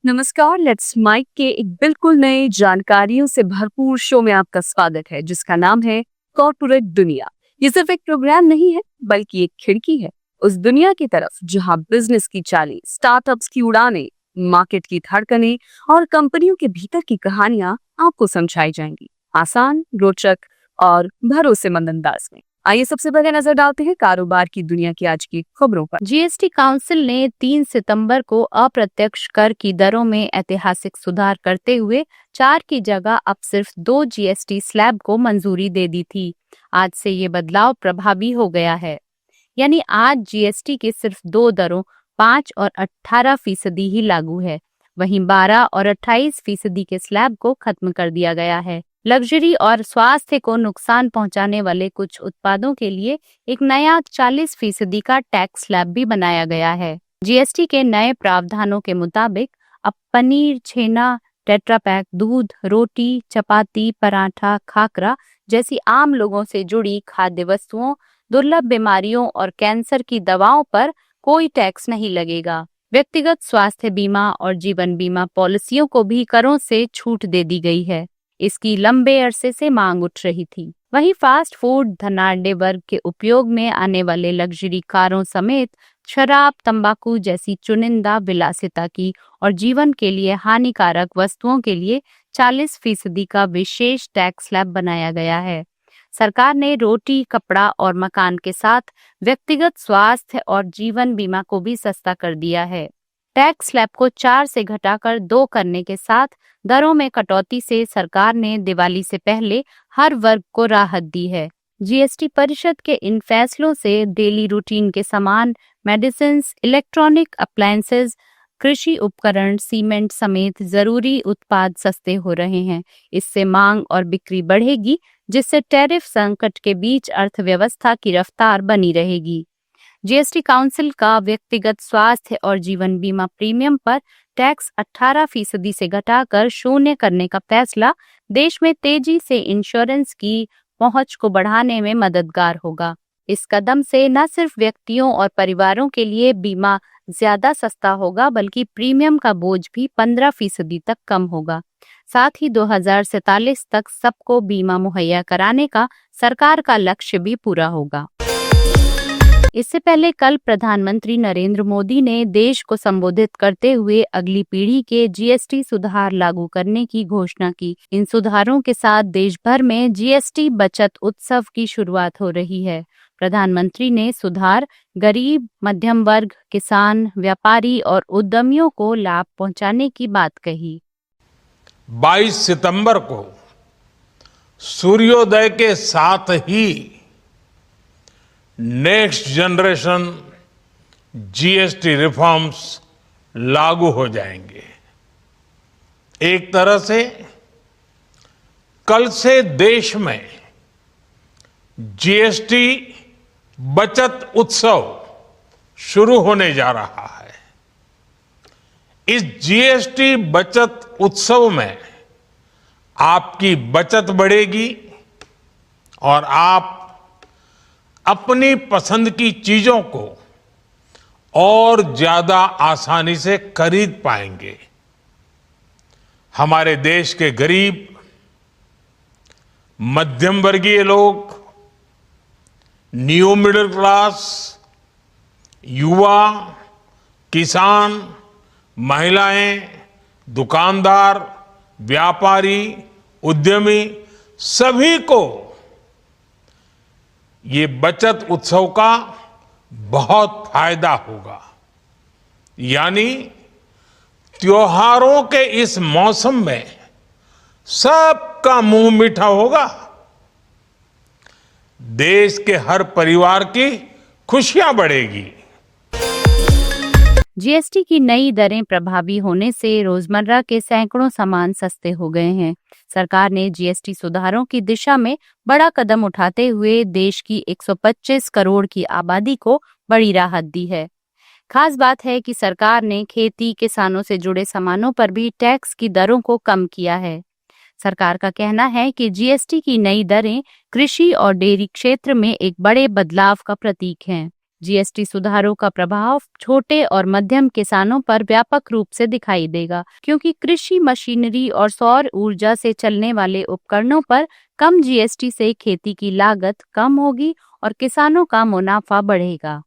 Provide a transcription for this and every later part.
नमस्कार, let's mic के एक बिल्कुल नए जानकारियों से भरपूर शो में आपका स्वागत है जिसका नाम है कॉर्पोरेट दुनिया। ये सिर्फ एक प्रोग्राम नहीं है बल्कि एक खिड़की है उस दुनिया की तरफ जहां बिजनेस की चालें, स्टार्टअप्स की उड़ानें, मार्केट की धड़कनें और कंपनियों के भीतर की कहानियां आपको समझाई जाएंगी आसान, रोचक और भरोसेमंद अंदाज में। आइए सबसे पहले नजर डालते हैं कारोबार की दुनिया की आज की खबरों पर। जीएसटी काउंसिल ने 3 सितंबर को अप्रत्यक्ष कर की दरों में ऐतिहासिक सुधार करते हुए 4 की जगह अब सिर्फ 2 जीएसटी स्लैब को मंजूरी दे दी थी। आज से ये बदलाव प्रभावी हो गया है, यानी आज जीएसटी के सिर्फ 2 दरों 5 और 18% ही लागू है। वहीं 12 और 28% के स्लैब को खत्म कर दिया गया है। लग्जरी और स्वास्थ्य को नुकसान पहुंचाने वाले कुछ उत्पादों के लिए एक नया 40% का टैक्स स्लैब भी बनाया गया है। जीएसटी के नए प्रावधानों के मुताबिक अब पनीर, छेना, टेट्रापैक, दूध, रोटी, चपाती, पराठा, खाकरा जैसी आम लोगों से जुड़ी खाद्य वस्तुओं, दुर्लभ बीमारियों और कैंसर की दवाओं पर कोई टैक्स नहीं लगेगा। व्यक्तिगत स्वास्थ्य बीमा और जीवन बीमा पॉलिसियों को भी करों से छूट दे दी गई है। इसकी लंबे अरसे से मांग उठ रही थी। वहीं फास्ट फूड, धनाढ्य वर्ग के उपयोग में आने वाले लग्जरी कारों समेत शराब, तंबाकू जैसी चुनिंदा विलासिता की और जीवन के लिए हानिकारक वस्तुओं के लिए 40% का विशेष टैक्स स्लैब बनाया गया है। सरकार ने रोटी, कपड़ा और मकान के साथ व्यक्तिगत स्वास्थ्य और जीवन बीमा को भी सस्ता कर दिया है। टैक्स स्लैब को 4 से घटाकर 2 करने के साथ दरों में कटौती से सरकार ने दिवाली से पहले हर वर्ग को राहत दी है। जीएसटी परिषद के इन फैसलों से डेली रूटीन के सामान, मेडिसिन्स, इलेक्ट्रॉनिक अप्लायंसेज, कृषि उपकरण, सीमेंट समेत जरूरी उत्पाद सस्ते हो रहे हैं। इससे मांग और बिक्री बढ़ेगी, जिससे टैरिफ संकट के बीच अर्थव्यवस्था की रफ्तार बनी रहेगी। जीएसटी काउंसिल का व्यक्तिगत स्वास्थ्य और जीवन बीमा प्रीमियम पर टैक्स 18% से घटाकर 0 करने का फैसला देश में तेजी से इंश्योरेंस की पहुंच को बढ़ाने में मददगार होगा। इस कदम से न सिर्फ व्यक्तियों और परिवारों के लिए बीमा ज्यादा सस्ता होगा, बल्कि प्रीमियम का बोझ भी 15% तक कम होगा। साथ ही 2047 तक सबको बीमा मुहैया कराने का सरकार का लक्ष्य भी पूरा होगा। इससे पहले कल प्रधानमंत्री नरेंद्र मोदी ने देश को संबोधित करते हुए अगली पीढ़ी के जीएसटी सुधार लागू करने की घोषणा की। इन सुधारों के साथ देश भर में जीएसटी बचत उत्सव की शुरुआत हो रही है। प्रधानमंत्री ने सुधार गरीब, मध्यम वर्ग, किसान, व्यापारी और उद्यमियों को लाभ पहुंचाने की बात कही। 22 सितंबर को सूर्योदय के साथ ही नेक्स्ट जनरेशन जीएसटी रिफॉर्म्स लागू हो जाएंगे। एक तरह से कल से देश में जीएसटी बचत उत्सव शुरू होने जा रहा है। इस जीएसटी बचत उत्सव में आपकी बचत बढ़ेगी और आप अपनी पसंद की चीजों को और ज्यादा आसानी से खरीद पाएंगे। हमारे देश के गरीब, मध्यम वर्गीय लोग, न्यू मिडिल क्लास, युवा, किसान, महिलाएं, दुकानदार, व्यापारी, उद्यमी सभी को ये बचत उत्सव का बहुत फायदा होगा। यानी त्योहारों के इस मौसम में सबका मुंह मीठा होगा। देश के हर परिवार की खुशियां बढ़ेगी। जीएसटी की नई दरें प्रभावी होने से रोजमर्रा के सैकड़ों सामान सस्ते हो गए हैं। सरकार ने जीएसटी सुधारों की दिशा में बड़ा कदम उठाते हुए देश की 125 करोड़ की आबादी को बड़ी राहत दी है। खास बात है कि सरकार ने खेती, किसानों से जुड़े सामानों पर भी टैक्स की दरों को कम किया है। सरकार का कहना है कि जीएसटी की नई दरें कृषि और डेयरी क्षेत्र में एक बड़े बदलाव का प्रतीक हैं। जीएसटी सुधारों का प्रभाव छोटे और मध्यम किसानों पर व्यापक रूप से दिखाई देगा, क्योंकि कृषि मशीनरी और सौर ऊर्जा से चलने वाले उपकरणों पर कम जीएसटी से खेती की लागत कम होगी और किसानों का मुनाफा बढ़ेगा।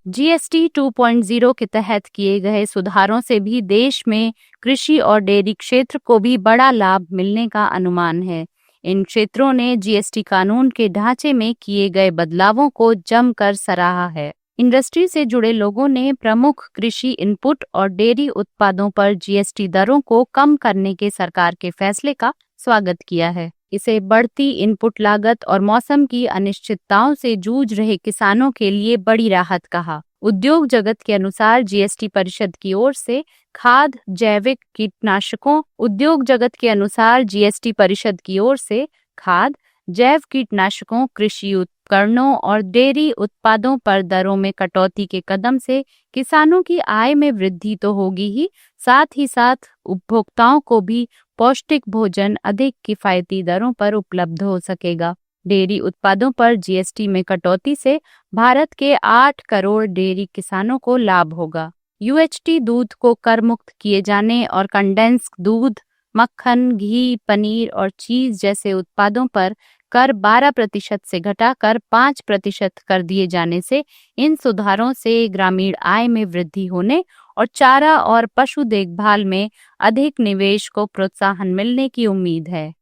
जीएसटी 2.0 के तहत किए गए सुधारों से भी देश में कृषि और डेयरी क्षेत्र को भी बड़ा लाभ मिलने का अनुमान है। इन क्षेत्रों ने जीएसटी कानून के ढांचे में किए गए बदलावों को जमकर सराहा है। इंडस्ट्री से जुड़े लोगों ने प्रमुख कृषि इनपुट और डेयरी उत्पादों पर जीएसटी दरों को कम करने के सरकार के फैसले का स्वागत किया है। इसे बढ़ती इनपुट लागत और मौसम की अनिश्चितताओं से जूझ रहे किसानों के लिए बड़ी राहत कहा। उद्योग जगत के अनुसार जीएसटी परिषद की ओर से खाद, जैविक कीटनाशकों उद्योग जगत के अनुसार जीएसटी परिषद की ओर से खाद, जैव कीटनाशकों, कृषि उपकरणों और डेयरी उत्पादों पर दरों में कटौती के कदम से किसानों की आय में वृद्धि तो होगी ही साथ उपभोक्ताओं को भी पौष्टिक भोजन अधिक किफायती दरों पर उपलब्ध हो सकेगा। डेयरी उत्पादों पर जीएसटी में कटौती से भारत के 8 करोड़ डेयरी किसानों को लाभ होगा। यूएचटी दूध को कर मुक्त किए जाने और कंडेंस दूध, मक्खन, घी, पनीर और चीज जैसे उत्पादों पर कर 12% से घटाकर 5% कर दिए जाने से इन सुधारों से ग्रामीण आय में वृद्धि होने और चारा और पशु देखभाल में अधिक निवेश को प्रोत्साहन मिलने की उम्मीद है।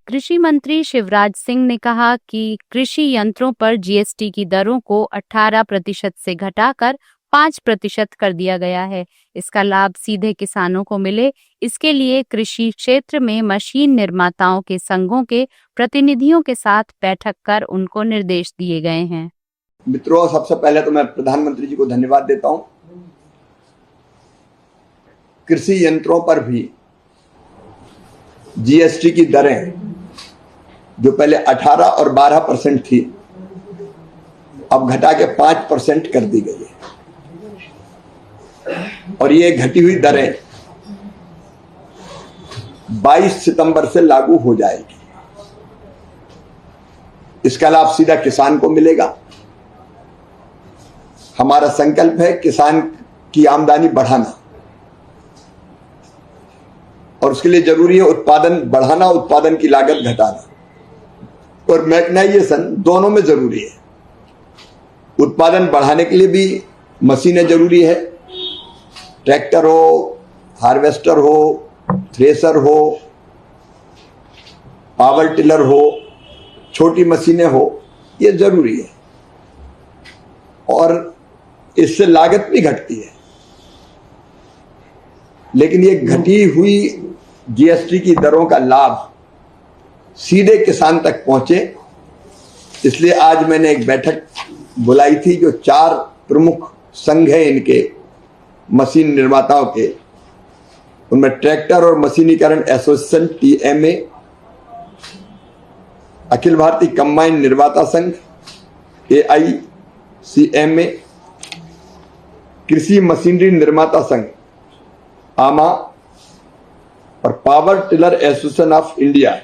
कृषि मंत्री शिवराज सिंह ने कहा कि कृषि यंत्रों पर जीएसटी की दरों को 18% से घटाकर 5% कर दिया गया है। इसका लाभ सीधे किसानों को मिले, इसके लिए कृषि क्षेत्र में मशीन निर्माताओं के संघों के प्रतिनिधियों के साथ बैठक कर उनको निर्देश दिए गए हैं। मित्रों, सबसे पहले तो मैं प्रधानमंत्री जी को धन्यवाद देता हूं। कृषि यंत्रों पर भी जीएसटी की दरें जो पहले 18 और 12% थी, अब घटा के 5% कर दी गई है और ये घटी हुई दरें 22 सितंबर से लागू हो जाएगी। इसका लाभ सीधा किसान को मिलेगा। हमारा संकल्प है किसान की आमदनी बढ़ाना और उसके लिए जरूरी है उत्पादन बढ़ाना, उत्पादन की लागत घटाना और मैकेनाइजेशन दोनों में जरूरी है। उत्पादन बढ़ाने के लिए भी मशीनें जरूरी है, ट्रैक्टर हो, हार्वेस्टर हो, थ्रेसर हो, पावर टिलर हो, छोटी मशीनें हो, ये जरूरी है और इससे लागत भी घटती है। लेकिन ये घटी हुई जीएसटी की दरों का लाभ सीधे किसान तक पहुंचे, इसलिए आज मैंने एक बैठक बुलाई थी जो 4 प्रमुख संघ हैं इनके मशीन निर्माताओं के, उनमें ट्रैक्टर और मशीनीकरण association TMA, Akhil Bharatiya combine निर्माता संघ एआईसीएमए, कृषि मशीनरी निर्माता संघ आमा और power tiller association of India.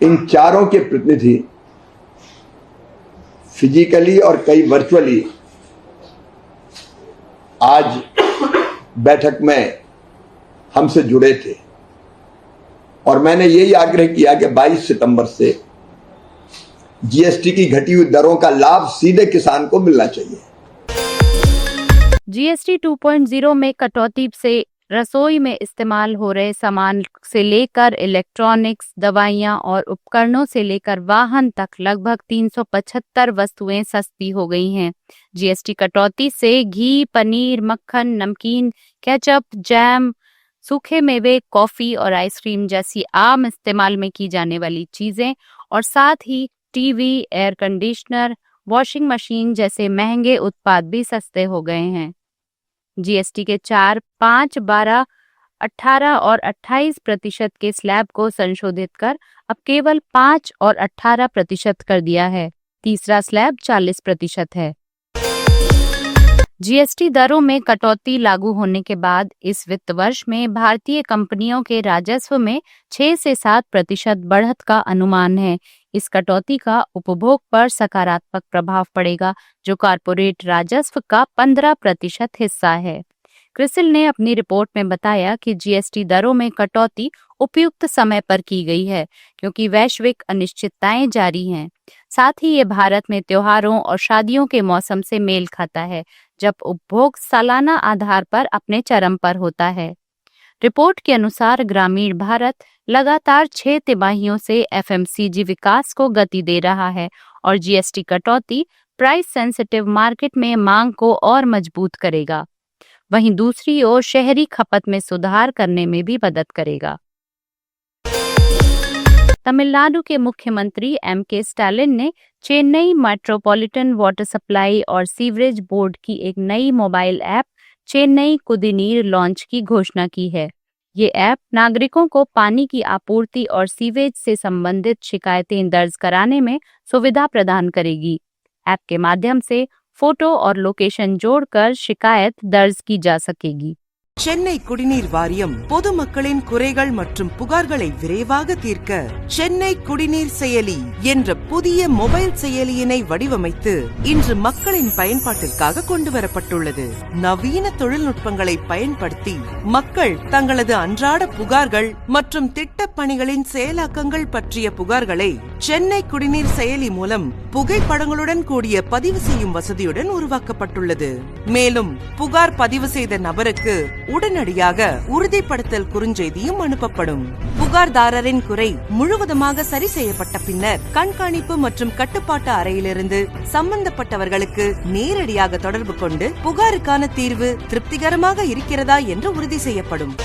इन चारों के प्रतिनिधि फिजिकली और कई वर्चुअली आज बैठक में हमसे जुड़े थे और मैंने यही आग्रह किया कि 22 सितंबर से जीएसटी की घटी हुई दरों का लाभ सीधे किसान को मिलना चाहिए। जीएसटी 2.0 में कटौती से रसोई में इस्तेमाल हो रहे सामान से लेकर इलेक्ट्रॉनिक्स, दवाइयां और उपकरणों से लेकर वाहन तक लगभग 375 वस्तुएं सस्ती हो गई हैं। जीएसटी कटौती से घी, पनीर, मक्खन, नमकीन, केचप, जैम, सूखे मेवे, कॉफी और आइसक्रीम जैसी आम इस्तेमाल में की जाने वाली चीजें और साथ ही TV, air conditioner, washing machine जैसे महंगे उत्पाद भी सस्ते हो गए हैं। जीएसटी के 4, 5, 12, 18 और 28% के स्लैब को संशोधित कर अब केवल 5 और 18% कर दिया है। तीसरा स्लैब 40% है। जीएसटी दरों में कटौती लागू होने के बाद इस वित्त वर्ष में भारतीय कंपनियों के राजस्व में 6 से 7% बढ़त का अनुमान है। इस कटौती का उपभोग पर सकारात्मक प्रभाव पड़ेगा, जो कॉर्पोरेट राजस्व का 15% हिस्सा है। क्रिसिल ने अपनी रिपोर्ट में बताया कि जीएसटी दरों में कटौती उपयुक्त समय पर की गई है, क्योंकि वैश्विक अनिश्चितताएं जारी हैं। साथ ही ये भारत में त्योहारों और शादियों के मौसम से मेल खाता है, जब उपभोग सालाना आधार पर अपने चरम पर होता है। रिपोर्ट के अनुसार ग्रामीण भारत लगातार 6 तिमाहियों से एफएमसीजी विकास को गति दे रहा है और जीएसटी कटौती प्राइस सेंसिटिव मार्केट में मांग को और मजबूत करेगा। वहीं दूसरी ओर शहरी खपत में सुधार करने में भी मदद करेगा। तमिलनाडु के मुख्यमंत्री एम.के. स्टालिन ने चेन्नई मेट्रोपॉलिटन वाटर सप्लाई और सीवरेज बोर्ड की एक नई mobile app Chennai Kudineer launch की घोषणा की है। ये ऐप नागरिकों को पानी की आपूर्ति और सीवेज से संबंधित शिकायतें दर्ज कराने में सुविधा प्रदान करेगी। ऐप के माध्यम से फोटो और लोकेशन जोड़कर शिकायत दर्ज की जा सकेगी। சென்னை குடிநீர் வாரியம் பொதுமக்களின் குறைகள் மற்றும் புகார்களை விரைவாக தீர்க்க சென்னை குடிநீர் செயலி என்ற புதிய மொபைல் செயலியினை வடிவமைத்து இன்று மக்களின் பயன்பாட்டிற்காக கொண்டுவரப்பட்டுள்ளது. நவீன தொழில்நுட்பங்களை பயன்படுத்தி மக்கள் தங்களது அன்றாட புகார்கள் மற்றும் திட்டப் பணிகளின் செயலாக்கங்கள் பற்றிய புகார்களை சென்னை குடிநீர் செயலி மூலம் புகைப்படங்களுடன் கூடிய பதிவு செய்யும் வசதியுடன் உருவாக்கப்பட்டுள்ளது. மேலும் புகார் பதிவு செய்த நபருக்கு உடனடியாக உறுதிப்படுத்தல் குறுஞ்செய்தியும் அனுப்பப்படும். புகார்தாரரின் குறை முழுவதுமாக சரி செய்யப்பட்ட பின்னர் கண்காணிப்பு மற்றும் கட்டுப்பாட்டு அறையிலிருந்து சம்பந்தப்பட்டவர்களுக்கு நேரடியாக தொடர்பு கொண்டு புகாருக்கான தீர்வு திருப்திகரமாக இருக்கிறதா என்று உறுதி செய்யப்படும்.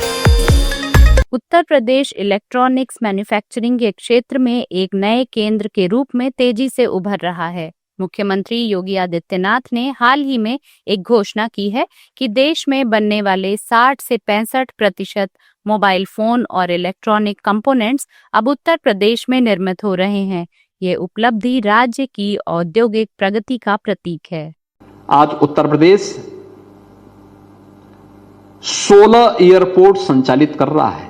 उत्तर प्रदेश इलेक्ट्रॉनिक्स मैन्युफैक्चरिंग के क्षेत्र में एक नए केंद्र के रूप में तेजी से उभर रहा है। मुख्यमंत्री योगी आदित्यनाथ ने हाल ही में एक घोषणा की है कि देश में बनने वाले 60 से 65% मोबाइल फोन और इलेक्ट्रॉनिक कंपोनेंट्स अब उत्तर प्रदेश में निर्मित हो रहे हैं। ये उपलब्धि राज्य की औद्योगिक प्रगति का प्रतीक है। आज उत्तर प्रदेश 16 एयरपोर्ट संचालित कर रहा है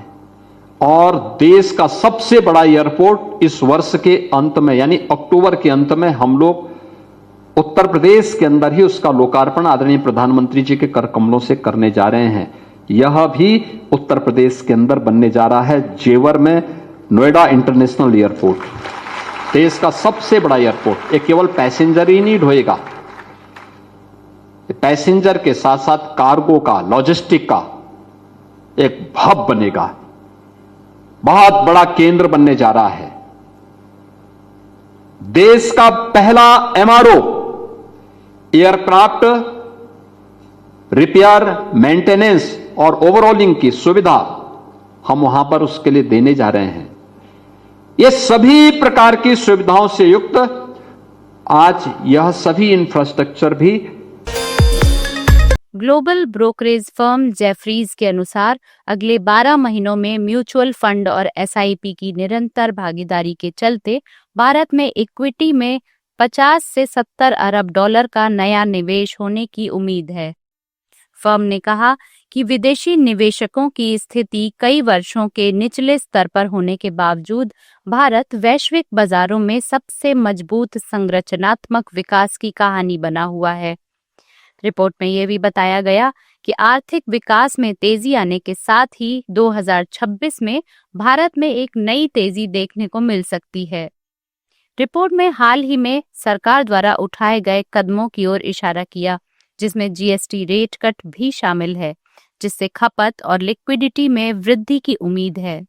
और देश का सबसे बड़ा एयरपोर्ट इस वर्ष के अंत में यानी अक्टूबर के अंत में हम लोग उत्तर प्रदेश के अंदर ही उसका लोकार्पण आदरणीय प्रधानमंत्री जी के कर कमलों से करने जा रहे हैं। यह भी उत्तर प्रदेश के अंदर बनने जा रहा है, जेवर में नोएडा इंटरनेशनल एयरपोर्ट, देश का सबसे बड़ा एयरपोर्ट। ये केवल पैसेंजर ही नहीं ढोएगा, पैसेंजर के साथ साथ कार्गो का, लॉजिस्टिक का एक हब बनेगा, बहुत बड़ा केंद्र बनने जा रहा है। देश का पहला एमआरओ एयरक्राफ्ट रिपेयर, मेंटेनेंस और ओवरऑलिंग की सुविधा हम वहां पर उसके लिए देने जा रहे हैं। ये सभी प्रकार की सुविधाओं से युक्त आज यह सभी इंफ्रास्ट्रक्चर भी। ग्लोबल ब्रोकरेज फर्म जेफरीज के अनुसार अगले 12 महीनों में म्यूचुअल फंड और एसआईपी की निरंतर भागीदारी के चलते भारत में इक्विटी में 50 से 70 अरब डॉलर का नया निवेश होने की उम्मीद है। फर्म ने कहा कि विदेशी निवेशकों की स्थिति कई वर्षों के निचले स्तर पर होने के बावजूद भारत वैश्विक बाजारों में सबसे मजबूत संरचनात्मक विकास की कहानी बना हुआ है। रिपोर्ट में यह भी बताया गया कि आर्थिक विकास में तेजी आने के साथ ही 2026 में भारत में एक नई तेजी देखने को मिल सकती है। रिपोर्ट में हाल ही में सरकार द्वारा उठाए गए कदमों की ओर इशारा किया, जिसमें जीएसटी रेट कट भी शामिल है, जिससे खपत और लिक्विडिटी में वृद्धि की उम्मीद है।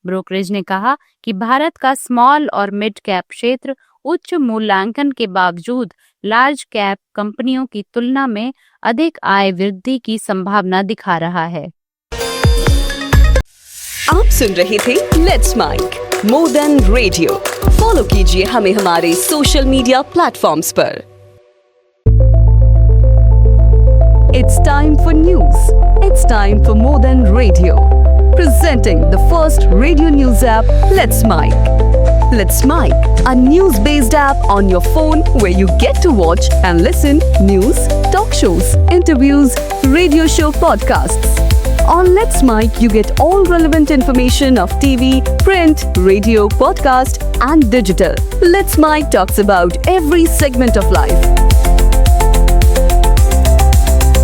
ब्रोकरेज ने कहा कि भारत का स्मॉल और मिड कैप क्षेत्र उच्च मूल्यांकन के बावजूद लार्ज कैप कंपनियों की तुलना में अधिक आय वृद्धि की संभावना दिखा रहा है। आप सुन रहे थे let's mic more than radio. Follow कीजिए हमें हमारे सोशल मीडिया प्लेटफॉर्म्स पर। It's time for news. It's time for more than radio. Presenting the first radio news app, Let's Mic. Let's Mic, a news-based app on your phone where you get to watch and listen news, talk shows, interviews, radio show podcasts. On Let's Mic, you get all relevant information of TV, print, radio, podcast, and digital. Let's Mic talks about every segment of life.